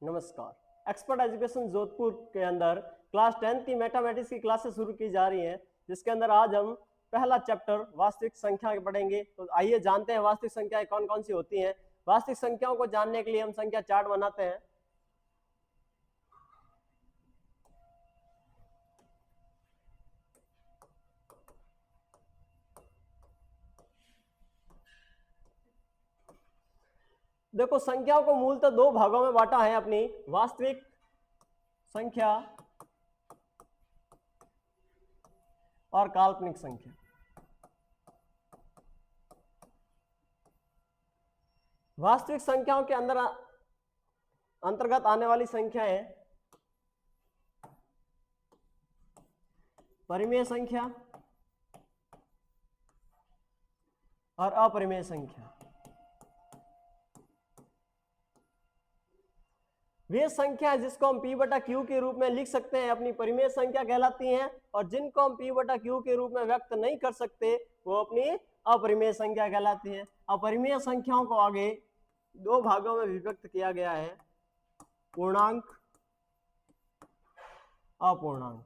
नमस्कार। Expert education Jodhpur के अंदर क्लास 10 की मैथमेटिक्स की क्लासेस शुरू की जा रही हैं, जिसके अंदर आज हम पहला चैप्टर वास्तविक संख्या पढ़ेंगे। तो आइए जानते हैं वास्तविक संख्याएं कौन कौन सी होती हैं। वास्तविक संख्याओं को जानने के लिए हम संख्या चार्ट बनाते हैं। देखो, संख्याओं को मूलतः दो भागों में बांटा है अपनी, वास्तविक संख्या और काल्पनिक संख्या। वास्तविक संख्याओं के अंदर अंतर्गत आने वाली संख्याएं परिमेय संख्या और अपरिमेय संख्या। वे संख्या है जिसको हम P/Q के रूप में लिख सकते हैं, अपनी परिमेय संख्या कहलाती हैं, और जिनको हम P/Q के रूप में व्यक्त नहीं कर सकते वो अपनी अपरिमेय संख्या कहलाती है। अपरिमेय संख्याओं को आगे दो भागों में विभक्त किया गया है, पूर्णांक, अपूर्णांक।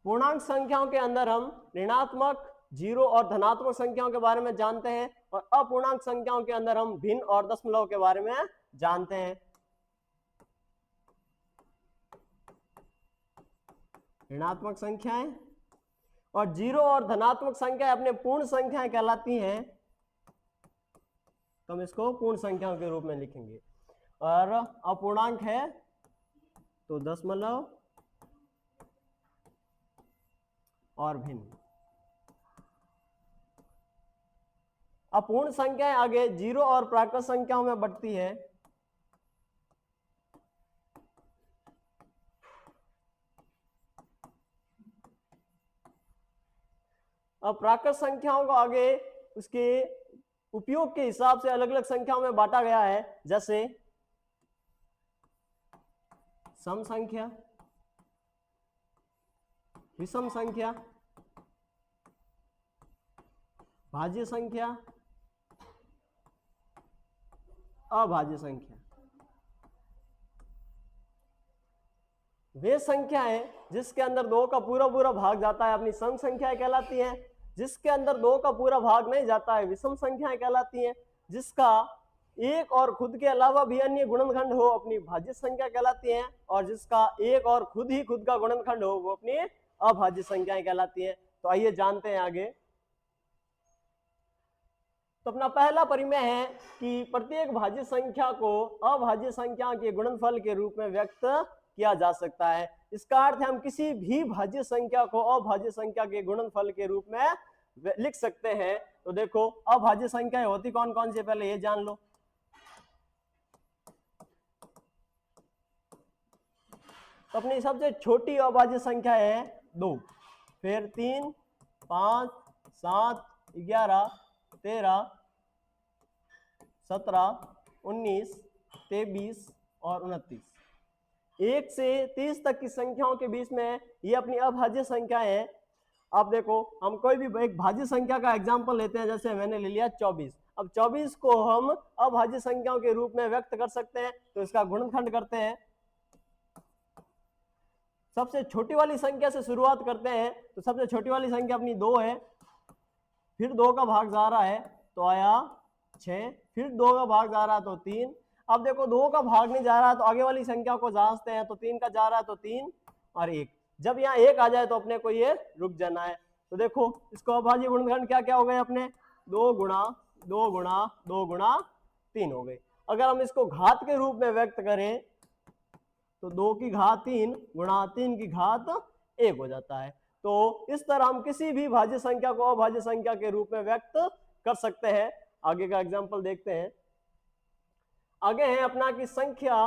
पूर्णांक संख्याओं के अंदर हम ऋणात्मक, जीरो और धनात्मक संख्याओं के बारे में जानते हैं, और अपूर्णांक संख्याओं के अंदर हम भिन्न और दशमलव के बारे में जानते हैं। ऋणात्मक संख्याएं और जीरो और धनात्मक संख्याएं अपने पूर्ण संख्याएं कहलाती हैं, तो हम इसको पूर्ण संख्याओं के रूप में लिखेंगे। और अपूर्णांक है तो दशमलव और भिन्न। अपूर्ण संख्याएं आगे जीरो और प्राकृत संख्याओं में बढ़ती है। अब प्राकृत संख्याओं को आगे उसके उपयोग के हिसाब से अलग अलग संख्याओं में बांटा गया है, जैसे सम संख्या, विषम संख्या, भाज्य संख्या, अभाज्य संख्या। वे संख्याएं जिसके अंदर दो का पूरा पूरा भाग जाता है अपनी सम संख्याएं कहलाती हैं, जिसके अंदर दो का पूरा भाग नहीं जाता है विषम संख्याएं कहलाती हैं, जिसका एक और खुद के अलावा भी अन्य गुणनखंड हो अपनी भाज्य संख्या कहलाती हैं, और जिसका एक और खुद ही खुद का गुणनखंड हो वो अपनी अभाज्य संख्याएं कहलाती हैं। तो आइए जानते हैं आगे। तो अपना पहला परिमेय है कि प्रत्येक भाज्य संख्या को अभाज्य संख्या के गुणनफल के रूप में व्यक्त किया जा सकता है। इसका अर्थ है हम किसी भी भाज्य संख्या को अभाज्य संख्या के गुणनफल के रूप में लिख सकते हैं। तो देखो, अभाज्य संख्याएं होती कौन कौन सी, पहले ये जान लो। तो अपनी सबसे छोटी अभाज्य संख्या है 2, फिर 3, 5, 7, 11, 13, 17, 19, 23 और 29। 1 से 30 तक की संख्याओं के बीच में ये अपनी अभाज्य संख्याएं हैं। अब देखो, हम कोई भी एक भाज्य संख्या का एग्जांपल लेते हैं, जैसे मैंने ले लिया 24। अब 24 को हम अभाज्य संख्याओं के रूप में व्यक्त कर सकते हैं, तो इसका गुणनखंड करते हैं। सबसे छोटी वाली संख्या से शुरुआत करते हैं, तो सबसे छोटी वाली संख्या अपनी 2 है, फिर 2 का भाग जा रहा है तो आया 6, फिर 2 का भाग जा रहा है तो 3। अब देखो, 2 का भाग नहीं जा रहा है तो आगे वाली संख्या को जांचते हैं, तो 3 का जा रहा है तो 3 और 1। जब यहाँ 1 आ जाए तो अपने को ये रुक जाना है। तो देखो, इसको अभाज्य गुणनखंड क्या क्या हो गए अपने, 2 गुणा 2 गुणा 2 गुणा 3 हो गए। अगर हम इसको घात के रूप में व्यक्त करें तो 2 की घात 3 गुणा 3 की घात 1 हो जाता है। तो इस तरह हम किसी भी भाज्य संख्या को अभाज्य संख्या के रूप में व्यक्त कर सकते हैं। आगे का एग्जांपल देखते हैं। आगे है अपना की संख्या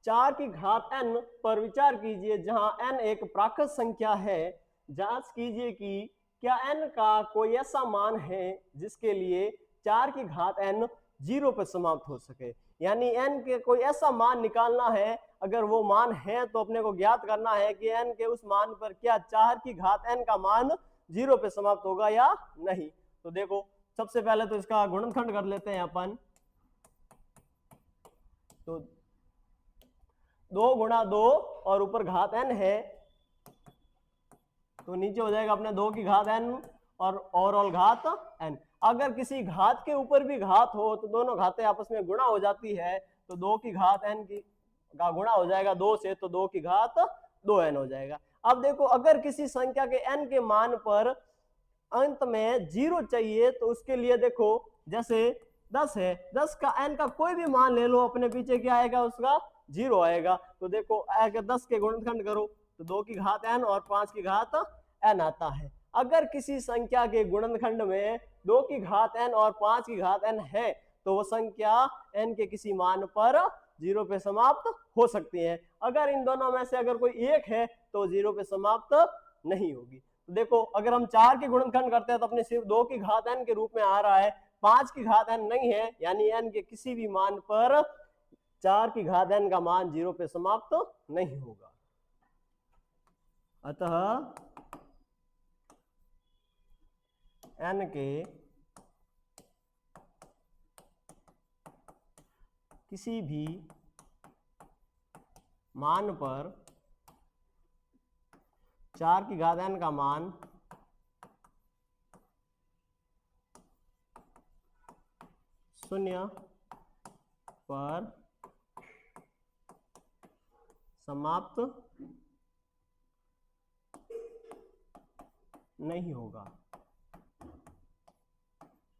4 की घात n पर विचार कीजिए, जहां n एक प्राकृत संख्या है। जांच कीजिए कि क्या n का कोई ऐसा मान है जिसके लिए 4 की घात n 0 पर समाप्त हो सके। यानी n के कोई ऐसा मान निकालना है, अगर वो मान है तो अपने को ज्ञात करना है कि n के उस मान पर क्या 4 की घात n का मान 0 पे समाप्त होगा या नहीं। तो देखो, सबसे पहले तो इसका गुणनखंड कर लेते हैं अपन। तो 2 गुणा 2 और ऊपर घात n है, तो नीचे हो जाएगा अपने 2 की घात n और ओवरऑल घात n। अगर किसी घात के ऊपर भी घात हो तो दोनों घातें आपस में गुणा हो जाती है, तो 2 की घात n का गुणा हो जाएगा 2 से, तो 2 की घात 2n हो जाएगा। अब देखो, अगर किसी संख्या के n के मान पर अंत में 0 चाहिए, तो उसके लिए देखो, जैसे 10 है, 10 का n का कोई भी मान ले लो, अपने पीछे क्या आएगा, उसका 0 आएगा। तो देखो, अगर 10 के गुणनखंड करो तो 2 की घात n और 5 की घात n आता है। अगर किसी संख्या के गुणनखंड में 2 की घात n और 5 की घात n है, तो वो संख्या n के किसी मान पर 0 पे समाप्त हो सकती है। अगर इन दोनों में से अगर कोई एक है तो 0 पे समाप्त नहीं होगी। तो देखो, अगर हम 4 के गुणनखंड करते हैं तो अपने सिर्फ 2 की घात n के रूप में आ रहा है, 5 की घात n नहीं है, यानी n के किसी भी मान पर 4 की घात n का मान 0 पे समाप्त नहीं होगा। अतः n के किसी भी मान पर 4 की घात n का मान 0 पर समाप्त नहीं होगा।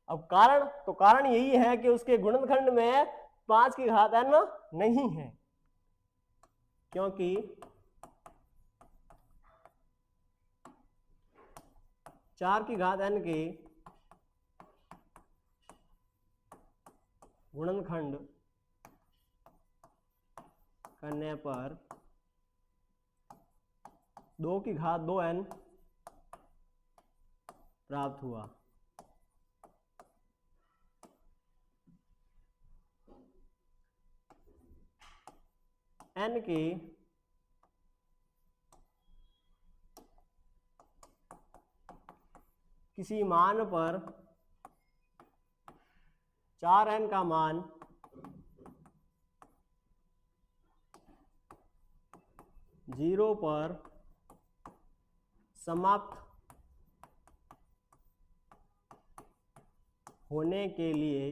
अब कारण, तो कारण यही है कि उसके गुणनखंड में 5 की घात n नहीं है, क्योंकि 4 की घात n के गुणनखंड करने पर 2 की घात 2n प्राप्त हुआ। n के किसी मान पर 4n का मान 0 पर समाप्त होने के लिए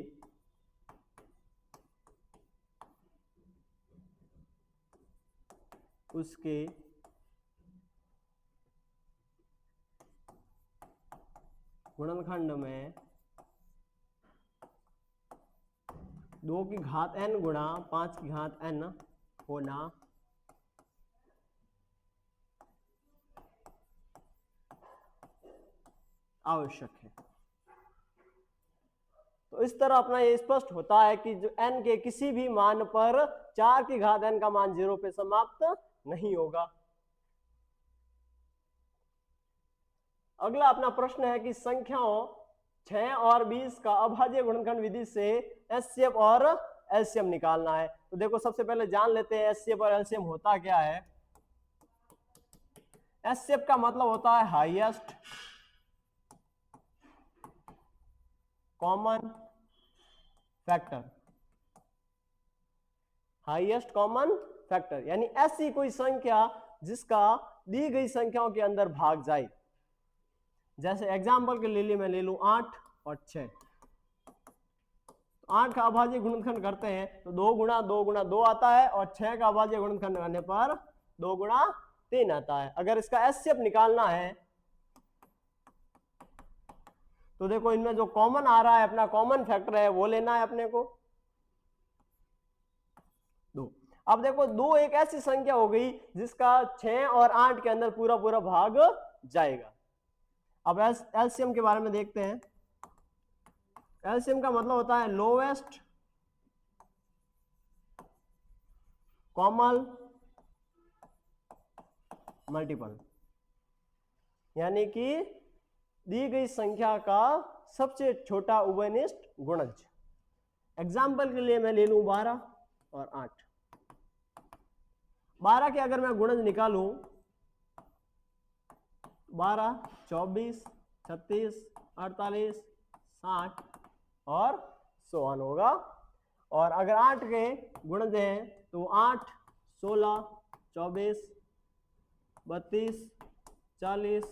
उसके गुणनखंड में 2 की घात n गुणा 5 की घात n होना आवश्यक है। तो इस तरह अपना ये स्पष्ट होता है कि जो n के किसी भी मान पर 4 की घात n का मान 0 पे समाप्त नहीं होगा। अगला अपना प्रश्न है कि संख्याओं 6 और 20 का अभाज्य गुणनखंड विधि से एचसीएफ और एलसीएम निकालना है। तो देखो, सबसे पहले जान लेते हैं एचसीएफ और एलसीएम होता क्या है। एचसीएफ का मतलब होता है highest common factor, highest common factor, यानी ऐसी कोई संख्या जिसका दी गई संख्याओं के अंदर भाग जाए। जैसे एग्जांपल के लिए मैं ले लूं 8 और 6। 8 का अभाज्य गुणनखंड करते हैं तो 2 गुणा 2 गुणा 2 आता है, और 6 का अभाज्य गुणनखंड करने पर 2 गुणा 3 आता है। अगर इसका एचसीएफ निकालना है तो देखो, इनमें जो कॉमन आ रहा है, अपना कॉमन फैक्टर है, वो लेना है अपने को 2। अब देखो, 2 एक ऐसी संख्या हो गई जिसका 6 और 8 के अंदर पूरा पूरा भाग जाएगा। अब एलसीएम के बारे में देखते हैं। एलसीएम का मतलब होता है लोवेस्ट कॉमन मल्टीपल, यानी कि दी गई संख्या का सबसे छोटा उभयनिष्ठ गुणज। एग्जाम्पल के लिए मैं ले लूं 12 और 8। 12 के अगर मैं गुणज निकालूं, 12, 24, 36, 48, 60 और 100 होगा। और अगर 8 के गुणज हैं तो 8, 16, 24, 32, 40,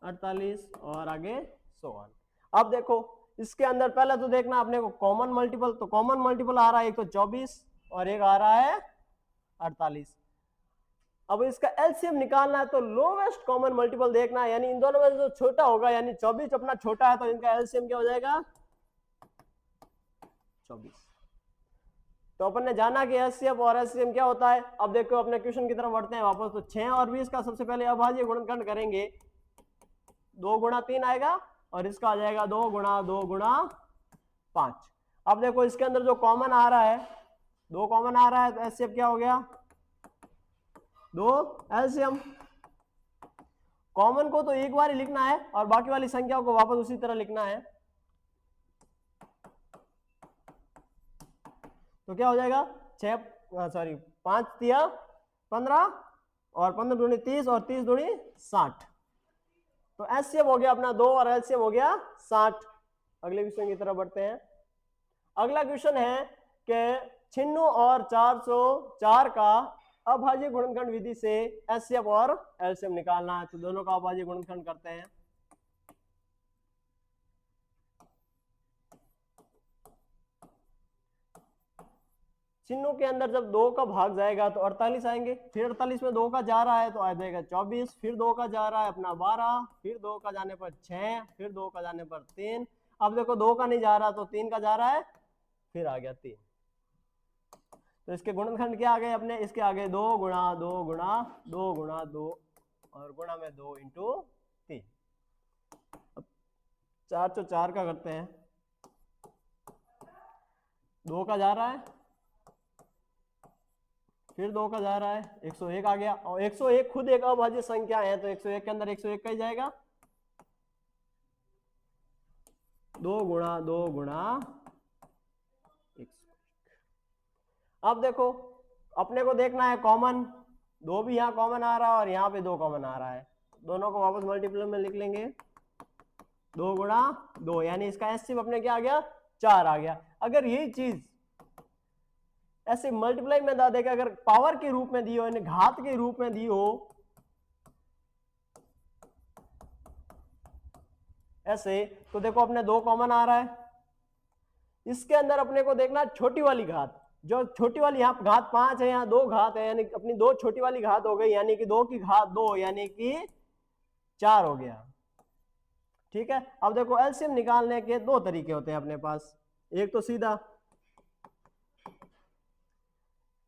48 और आगे 100। अब देखो इसके अंदर पहले तो देखना अपने को कॉमन मल्टीपल, तो कॉमन मल्टीपल आ रहा है एक तो 24 और एक आ रहा है 48। अब इसका एलसीएम निकालना है तो लोवेस्ट कॉमन मल्टीपल देखना है, यानी इन दोनों में जो छोटा होगा, यानी 24 अपना छोटा है तो इनका एलसीएम क्या हो जाएगा 24। तो अपन ने जाना कि एचसीएफ और एचसीएम क्या होता है। अब देखो अपने क्वेश्चन की तरफ बढ़ते हैं वापस। तो 6 और 20 का सबसे पहले अभाज्य गुणनखंड करेंगे, 2 गुणा 3 आएगा और इसका आ जाएगा 2 गुणा 2 गुणा 5। अब देखो इसके अंदर जो कॉमन आ रहा है, 2 कॉमन आ रहा है तो एचसीएफ क्या हो गया 2 एलसीएम। कॉमन को तो एक बार ही लिखना है और बाकी वाली संख्याओं को वापस उसी तरह लिखना है। तो क्या हो जाएगा 5 तिया 15 और 15 दूनी 30 और 30 दूनी 60। तो एचसीएफ हो गया अपना 2 और एलसीएम हो गया 60। अगले क्वेश्चन की तरफ बढ़ते हैं। अगला क्वेश्चन है कि 96 और 404 का अभाज्य गुणनखंड विधि से एचसीएफ और एलसीएम निकालना है। तो दोनों का अभाज्य गुणनखंड करते हैं। चिन्हों के अंदर जब 2 का भाग जाएगा तो 48 आएंगे, फिर 48 में 2 का जा रहा है तो आ जाएगा 24, फिर 2 का जा रहा है अपना 12, फिर 2 का जाने पर 6, फिर 2 का जाने पर 3। अब देखो 2 का नहीं जा रहा तो 3 का जा रहा है, फिर आ गया 3। तो इसके गुणनखंड क्या आ गए अपने, इसके आगे 2 गुणा 2 गुणा 2 गुणा 2 और गुणा में 2 इंटू 3। 404 का करते हैं। 2 का जा रहा है, फिर 2 का जा रहा है, 101 आ गया। और 101 खुद एक अभाज्य संख्या है तो 101 के अंदर 101 का ही जाएगा। 2 गुणा 2 गुणा 101। अब देखो अपने को देखना है कॉमन, 2 भी यहाँ कॉमन आ रहा है और यहाँ पे 2 कॉमन आ रहा है। दोनों को वापस मल्टीप्लाई में लिख लेंगे, 2 गुणा 2, यानी इसका एचसीएफ अपने क्या आ गया 4 आ गया। अगर यही चीज ऐसे मल्टीप्लाई में दा देगा, अगर पावर के रूप में दी हो यानी घात के रूप में दी हो ऐसे, तो देखो अपने 2 कॉमन आ रहा है। इसके अंदर अपने को देखना छोटी वाली घात, जो छोटी वाली यहाँ घात 5 है, यहाँ 2 घात है, यानी अपनी 2 छोटी वाली घात हो गई, यानी कि 2 की घात 2 यानी कि 4 हो गया। ठीक है। अब देखो एलसीएम निकालने के 2 तरीके होते हैं अपने पास। एक तो सीधा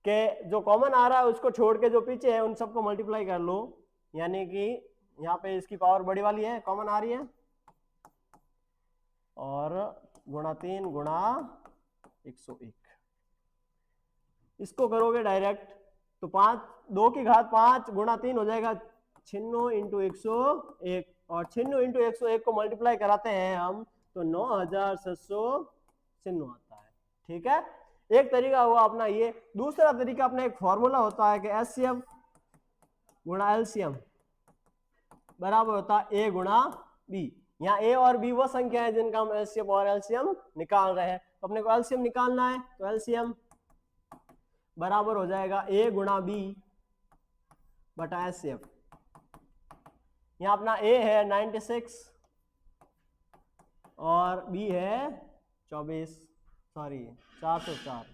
कि जो कॉमन आ रहा है उसको छोड़ के जो पीछे है उन सबको मल्टीप्लाई कर लो, यानी कि यहाँ पे इसकी पावर बड़ी वाली है कॉमन आ रही है और गुणा 3 गुणा 101। इसको करोगे डायरेक्ट तो 2 की घात 5 गुणा 3 हो जाएगा 96 इंटू 101 और 96 इंटू 101 को मल्टीप्लाई कराते हैं हम तो 9796 आता है। ठीक है, एक तरीका हुआ अपना ये। दूसरा तरीका अपना एक फॉर्मूला होता है कि एचसीएफ गुणा एलसीएम बराबर होता है ए गुणा बी। यहाँ ए और बी वो संख्या है जिनका हम एलसीएम और एलसीएम निकाल रहे हैं। तो अपने को एलसीएम निकालना है तो एलसीएम बराबर हो जाएगा ए गुणा बी बटा एचसीएफ। यहाँ अपना ए है 96 और बी है 404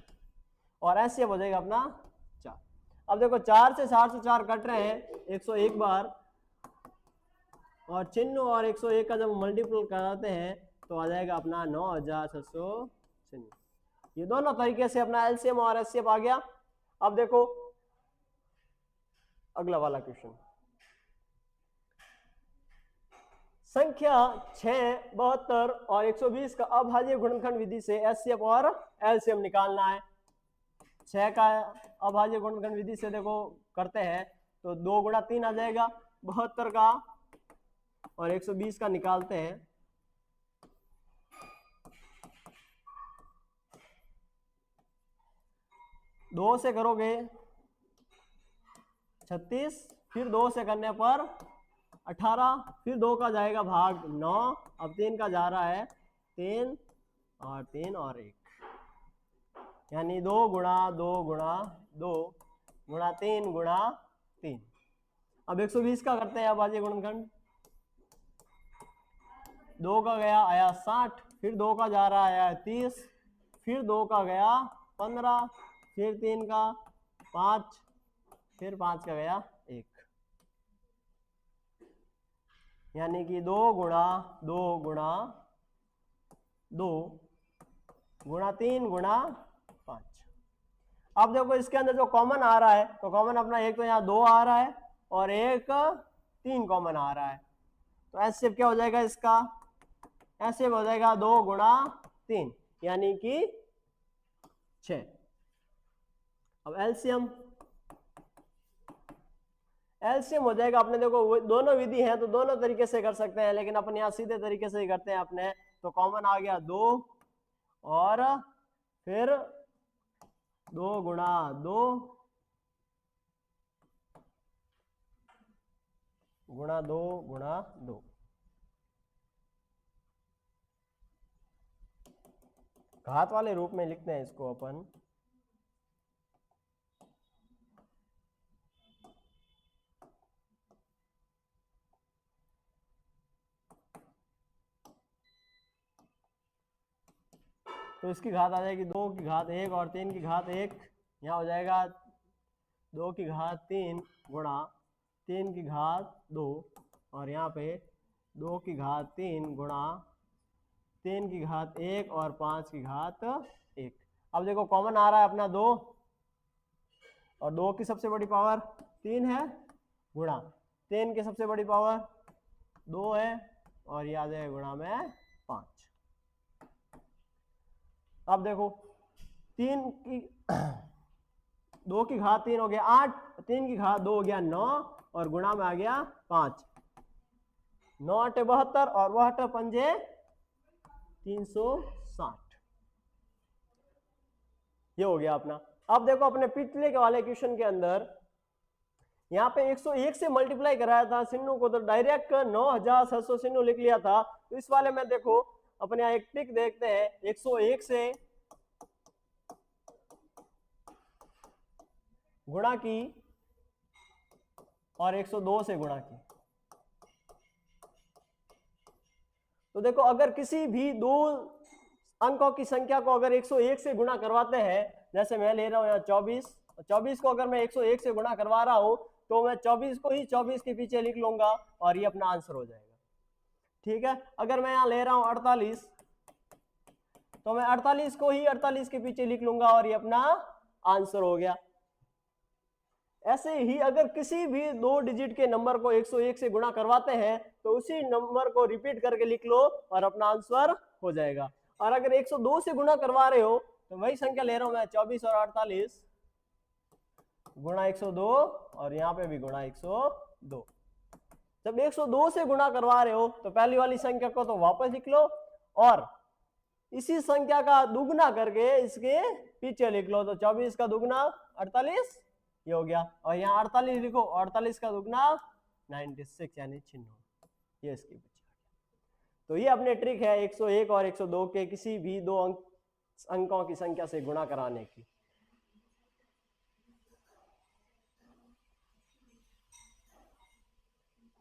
और एचसीएफ हो जाएगा अपना 4। अब देखो 4 से 404 कट रहे हैं 101 बार और 96 और 101 का जब मल्टीपल कराते हैं तो आ जाएगा अपना 9796। ये दोनों तरीके से अपना एलसीएम और एचसीएफ आ गया। अब देखो अगला वाला क्वेश्चन, संख्या 6, 72 और 120 का अभाज्य गुणनखंड विधि से एचसीएफ और एलसीएम निकालना है। 6 का अभाज्य गुणनखंड विधि से देखो करते हैं तो 2 गुणा 3 आ जाएगा, 72 का और 120 का निकालते हैं। दो से करोगे 36, फिर 2 से करने पर 18, फिर 2 का जाएगा भाग 9, अब 3 का जा रहा है 3 और 3 और 1। यानी 2 गुणा 2 गुणा 2 गुणा 3 गुणा 3। अब 120 का करते हैं अभाज्य गुणनखंड। 2 का गया आया 60, फिर 2 का जा रहा आया 30, फिर 2 का गया 15, फिर 3 का 5, फिर 5 का गया 1, यानी कि 2 गुणा 2 गुणा 2 गुणा 3 गुणा 5। अब देखो इसके अंदर जो कॉमन आ रहा है, तो कॉमन अपना एक तो यहाँ 2 आ रहा है और एक 3 कॉमन आ रहा है, तो ऐसे क्या हो जाएगा इसका, ऐसे हो जाएगा 2 गुणा 3 यानी कि 6। अब एलसीएम हो जाएगा अपने, देखो दोनों विधि है तो दोनों तरीके से कर सकते हैं, लेकिन अपन यहाँ सीधे तरीके से ही करते हैं अपने। तो कॉमन आ गया 2 और फिर 2 गुणा 2 गुणा 2 गुणा 2। घात वाले रूप में लिखते हैं इसको अपन। तो इसकी घात आ जाएगी 2 की घात 1 और 3 की घात 1, यहाँ हो जाएगा 2 की घात 3 गुणा 3 की घात 2 और यहाँ पे 2 की घात 3 गुणा 3 की घात 1 और 5 की घात 1। अब देखो कॉमन आ रहा है अपना 2 और 2 की सबसे बड़ी पावर 3 है गुणा 3 की सबसे बड़ी पावर 2 है और ये आ जाएगा गुणा में 5। अब देखो 3 की 2 की घात 3 हो गया 8, 3 की घात 2 हो गया 9 और गुणा में आ गया 5। 9 8 72 और 72 पंजे 360, ये हो गया अपना। अब देखो अपने पिछले के वाले क्वेश्चन के अंदर यहाँ पे 101 से मल्टीप्लाई कराया था सिन्नू को, तो डायरेक्ट 9700 सिन्नू लिख लिया था। तो इस वाले में देखो अपने यहाँ एक ट्रिक देखते हैं, 101 से गुणा की और 102 से गुणा की। तो देखो अगर किसी भी दो अंकों की संख्या को अगर 101 से गुणा करवाते हैं, जैसे मैं ले रहा हूं यहाँ 24 को अगर मैं 101 से गुणा करवा रहा हूं तो मैं 24 को ही 24 के पीछे लिख लूंगा और ये अपना आंसर हो जाएगा। ठीक है, अगर मैं यहाँ ले रहा हूं 48 तो मैं 48 को ही 48 के पीछे लिख लूंगा और ये अपना आंसर हो गया। ऐसे ही अगर किसी भी 2 डिजिट के नंबर को 101 से गुणा करवाते हैं तो उसी नंबर को रिपीट करके लिख लो और अपना आंसर हो जाएगा। और अगर 102 से गुणा करवा रहे हो तो वही संख्या ले रहा हूं मैं 24 और 48 गुणा 102 और यहाँ पे भी गुणा 102। जब 102 से गुणा करवा रहे हो तो पहली वाली संख्या को तो वापस लिख लो और इसी संख्या का दुगना करके इसके पीछे लिख लो। तो 24 का दुगना 48 ये हो गया और यहाँ 48 लिखो, 48 का दुगना 96 यानी 96, ये इसके पीछे। तो ये अपने ट्रिक है 101 और 102 के किसी भी दो अंकों की संख्या से गुणा कराने की।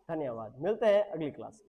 धन्यवाद, मिलते हैं अगली क्लास में।